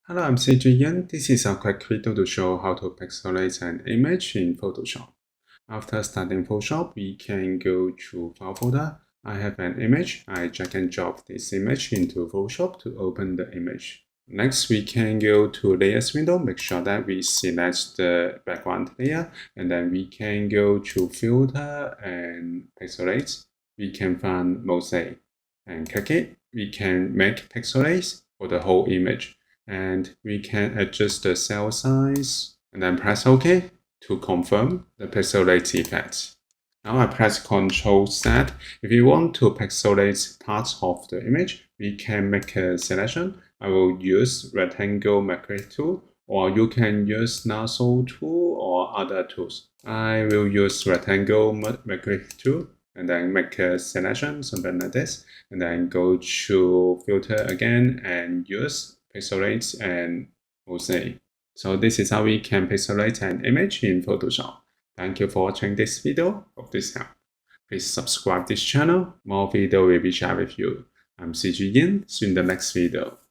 Hello, I'm CGN. This is a quick video to show how to pixelate an image in Photoshop. After starting Photoshop, we can go to File folder. I have an image. I drag and drop this image into Photoshop to open the image. Next, we can go to Layers window. Make sure that we select the background layer, and then we can go to Filter and Pixelate. We can find Mosaic and click it. We can make pixelates for the whole image. And we can adjust the cell size and then press OK to confirm the pixelate effect. Now I press Ctrl Z. If you want to pixelate parts of the image, we can make a selection. I will use rectangle magnetic tool, or you can use lasso tool or other tools. I will use rectangle magnetic tool and then make a selection, something like this, and then go to filter again and use pixelate and mosaic. So this is how we can pixelate an image in Photoshop. Thank you for watching this video. Hope this helped. Please subscribe this channel. More video will be shared with you. I'm CG Yin. See you in the next video.